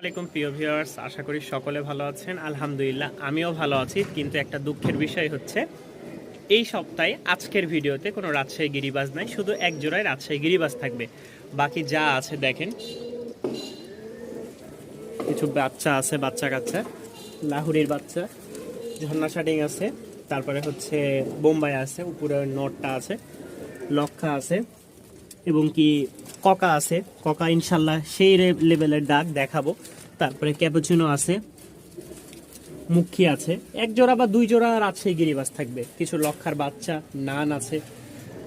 আসসালামাইকুম প্রিয় ভিউয়ার্স, আশা করি সকলে ভালো আছেন। আলহামদুলিল্লাহ আমিও ভালো আছি, কিন্তু একটা দুঃখের বিষয় হচ্ছে এই সপ্তাহে আজকের ভিডিওতে কোনো রাজশাহী গিরিবাজ নাই, শুধু এক জোড়ায় রাজশাহী গিরিবাজ থাকবে। বাকি যা আছে দেখেন, কিছু বাচ্চা আছে, বাচ্চা কাচ্চা, লাহুরির বাচ্চা, ঝর্ণা শাটিং আছে, তারপরে হচ্ছে বোম্বাই আছে, উপরে নটটা আছে, লক্ষা আছে এবং কি ককা আছে। ককা ইনশাল্লাহ সেই লেভেলের ডাক দেখাবো। তারপরে ক্যাপুচিনো আছে, মুখী আছে, এক জোড়া বা দুই জোড়া রাজশাহী গিরিবাজ থাকবে। কিছু লক্ষার বাচ্চা, নান আছে।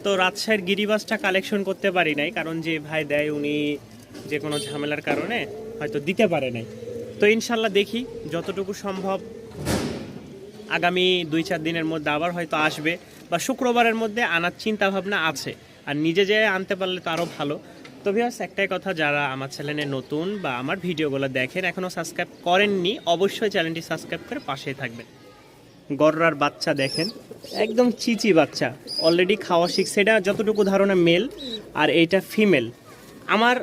তো রাজশাহীর গিরিবাজটা কালেকশন করতে পারি নাই, কারণ যে ভাই দেয় উনি যে কোনো ঝামেলার কারণে হয়তো দিতে পারে নাই। তো ইনশাল্লাহ দেখি যতটুকু সম্ভব আগামী 2-4 দিনের মধ্যে আবার হয়তো আসবে, বা শুক্রবারের মধ্যে আনার চিন্তা ভাবনা আছে। আর নিজে যে আনতে পারলে তো আরও ভালো। তো ভিউয়ার্স, একটাই কথা, যারা আমার চ্যানেলে নতুন বা আমার ভিডিওগুলো দেখেন এখনও সাবস্ক্রাইব করেননি, অবশ্যই চ্যানেলটি সাবস্ক্রাইব করে পাশেই থাকবেন। গররার বাচ্চা দেখেন, একদম চিচি বাচ্চা, অলরেডি খাওয়া শিখছে। এটা যতটুকু ধারণা মেল, আর এইটা ফিমেল। আমার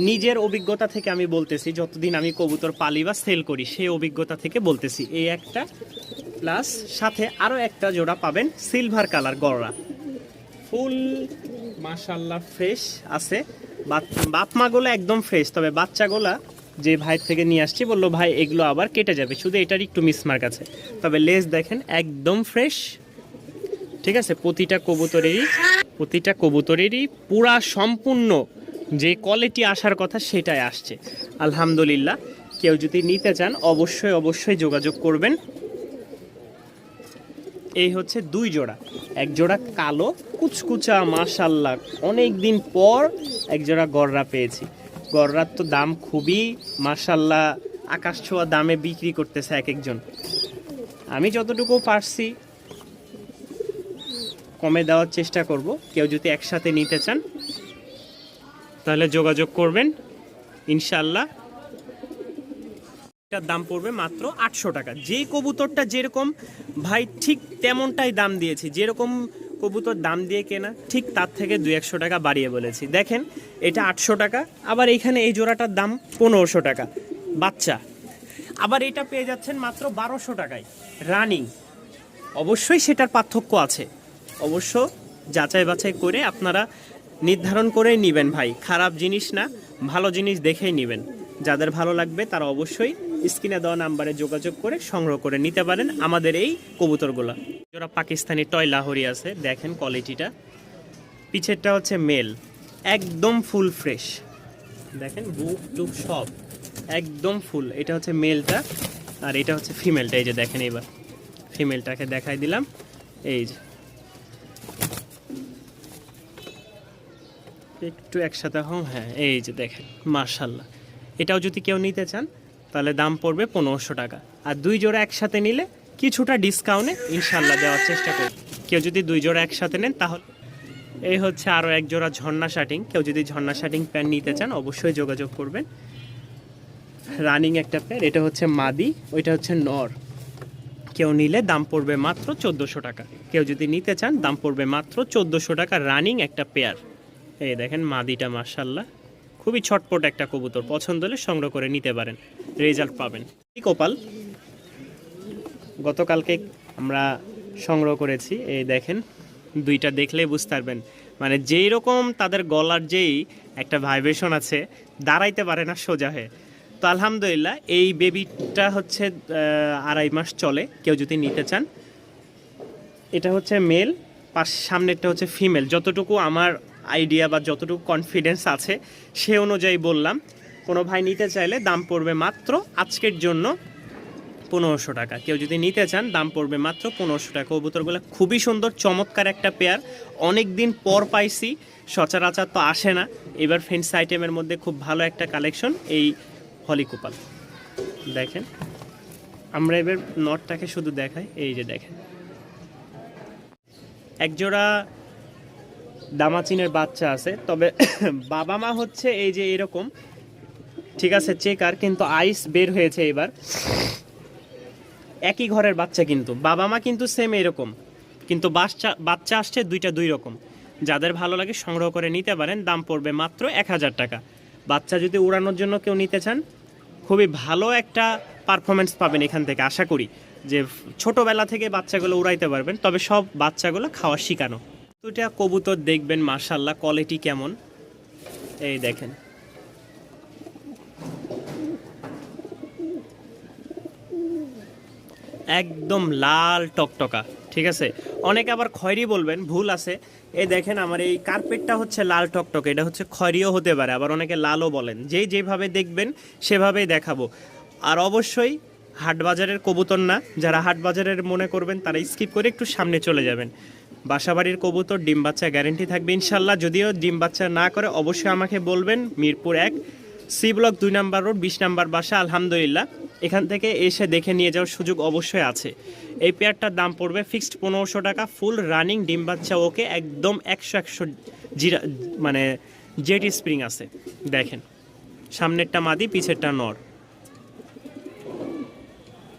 নিজের অভিজ্ঞতা থেকে আমি বলতেছি, যতদিন আমি কবুতর পালি বা সেল করি সেই অভিজ্ঞতা থেকে বলতেছি। এই একটা প্লাস সাথে আরও একটা জোড়া পাবেন, সিলভার কালার গররা, ফুল মাশাল্লাহ ফ্রেশ আছে। বাপমাগুলো একদম ফ্রেশ, তবে বাচ্চাগুলা যে ভাই থেকে নিয়ে আসছি বললো ভাই এগুলো আবার কেটে যাবে, শুধু এটার একটু মিসমার্ক আছে। তবে লেজ দেখেন একদম ফ্রেশ, ঠিক আছে। প্রতিটা কবুতরেরই পুরা সম্পূর্ণ যে কোয়ালিটি আসার কথা সেটাই আসছে আলহামদুলিল্লাহ। কেউ যদি নিতে চান অবশ্যই যোগাযোগ করবেন। এই হচ্ছে দুই জোড়া, এক জোড়া কালো কুচকুচা মাশাল্লাহ, অনেক দিন পর এক জোড়া গররা পেয়েছি। গররার তো দাম খুবই মাশাল্লাহ আকাশ ছোঁয়া দামে বিক্রি করতেছে এক একজন। আমি যতটুকু পারছি কমে দেওয়ার চেষ্টা করব। কেউ যদি একসাথে নিতে চান তাহলে যোগাযোগ করবেন ইনশাল্লাহ। এটার দাম পড়বে মাত্র 800 টাকা। যে কবুতরটা যেরকম ভাই ঠিক তেমনটাই দাম দিয়েছি, যেরকম কবুতর দাম দিয়ে কেনা ঠিক তার থেকে 200-100 টাকা বাড়িয়ে বলেছি। দেখেন এটা 800 টাকা, আবার এখানে এই জোড়াটার দাম 1500 টাকা বাচ্চা, আবার এটা পেয়ে যাচ্ছেন মাত্র 1200 টাকায় রানিং। অবশ্যই সেটার পার্থক্য আছে, অবশ্য যাচাই বাছাই করে আপনারা নির্ধারণ করেই নেবেন ভাই। খারাপ জিনিস না, ভালো জিনিস দেখেই নেবেন। যাদের ভালো লাগবে তারা অবশ্যই স্ক্রিনে দেওয়া নাম্বারে যোগাযোগ করে সংগ্রহ করে নিতে পারেন আমাদের এই কবুতরগুলো। যারা পাকিস্তানি টয় লাহোরি আছে, দেখেন কোয়ালিটিটা। পিছেরটা হচ্ছে মেল, একদম ফুল ফ্রেশ, দেখেন বুক টুক সব একদম ফুল। এটা হচ্ছে মেলটা, আর এটা হচ্ছে ফিমেলটা। এই যে দেখেন, এবার ফিমেলটাকে দেখাই দিলাম। এই যে একটু একসাথে হন, হ্যাঁ এই যে দেখেন মাশাল্লাহ। এটাও যদি কেউ নিতে চান তাহলে দাম পড়বে 1500 টাকা, আর দুই জোড়া একসাথে নিলে কিছুটা ডিসকাউন্টে ইনশাল্লাহ দেওয়ার চেষ্টা করি। কেউ যদি দুই জোড়া একসাথে নেন তাহলে। এই হচ্ছে আরও এক জোড়া ঝর্ণা শাটিং। কেউ যদি ঝর্ণা শাটিং প্যান্ট নিতে চান অবশ্যই যোগাযোগ করবেন। রানিং একটা প্যান্ট, এটা হচ্ছে মাদি, ওইটা হচ্ছে নর। কেউ নিলে দাম পড়বে মাত্র 1400 টাকা। কেউ যদি নিতে চান দাম পড়বে মাত্র 1400 টাকা, রানিং একটা পেয়ার। এই দেখেন মাদিটা মাশাল্লাহ খুবই ছটপট একটা কবুতর, পছন্দ হলে সংগ্রহ করে নিতে পারেন, রেজাল্ট পাবেন। কোপাল গতকালকে আমরা সংগ্রহ করেছি, এই দেখেন দুইটা দেখলেই বুঝতে পারবেন, মানে যেই রকম তাদের গলার যেই একটা ভাইব্রেশন আছে, দাঁড়াইতে পারে না সোজা হয়ে। তো আলহামদুলিল্লাহ এই বেবিটা হচ্ছে 2.5 মাস চলে। কেউ যদি নিতে চান, এটা হচ্ছে মেল, সামনেরটা হচ্ছে ফিমেল। যতটুকু আমার আইডিয়া বা যতটুকু কনফিডেন্স আছে সে অনুযায়ী বললাম। কোনো ভাই নিতে চাইলে দাম পড়বে মাত্র আজকের জন্য 1500 টাকা। কেউ যদি নিতে চান দাম পড়বে মাত্র 1500 টাকা। কবুতরগুলো খুবই সুন্দর, চমৎকার একটা পেয়ার, অনেক দিন পর পাইছি, সচরাচর তো আসে না। এবার ফেন্সি আইটেমের মধ্যে খুব ভালো একটা কালেকশন এই হলিকোপাল। দেখেন আমরা এবার নটটাকে শুধু দেখাই, এই যে দেখেন একজোড়া দামাচিনের বাচ্চা আছে, তবে বাবা মা হচ্ছে এই যে এরকম, ঠিক আছে চেকার, কিন্তু আইস বের হয়েছে এবার। একই ঘরের বাচ্চা, কিন্তু বাবা মা কিন্তু সেম এরকম, কিন্তু বাচ্চা আসছে দুইটা দুই রকম। যাদের ভালো লাগে সংগ্রহ করে নিতে পারেন, দাম পড়বে মাত্র 1000 টাকা। বাচ্চা যদি উড়ানোর জন্য কেউ নিতে চান খুবই ভালো একটা পারফরমেন্স পাবেন এখান থেকে, আশা করি যে ছোটবেলা থেকে বাচ্চাগুলো উড়াইতে পারবেন, তবে সব বাচ্চাগুলো খাওয়া শিখানো। দুটা কবুতর দেখবেন মাশাআল্লাহ কোয়ালিটি কেমন, এই দেখেন একদম লাল টকটকা, ঠিক আছে। অনেকে আবার খয়েরি বলবেন, ভুল আছে। এই দেখেন আমার এই কার্পেটটা হচ্ছে লাল টকটকে, এটা হচ্ছে খয়েরিও হতে পারে, আবার অনেকে লালও বলেন, যেই যেভাবে দেখবেন সেভাবেই দেখাবো। আর অবশ্যই হাটবাজারের কবুতর না, যারা হাটবাজারের মনে করবেন তারা স্কিপ করে একটু সামনে চলে যাবেন। বাসাবাড়ির কবুতর ডিম বাচ্চা গ্যারেন্টি থাকবে ইনশাল্লাহ। যদিও ডিম বাচ্চা না করে অবশ্যই আমাকে বলবেন। Mirpur 1 C block 2 number road 20 number বাসা। আলহামদুলিল্লাহ এখান থেকে এসে দেখে নিয়ে যাওয়ার সুযোগ অবশ্যই আছে। এই পেয়ারটার দাম পড়বে ফিক্সড 1500 টাকা, ফুল রানিং ডিম বাচ্চা, ওকে একদম 100 জিরা মানে জেট স্প্রিং আছে। দেখেন সামনেরটা মাদি, পিছেরটা নর।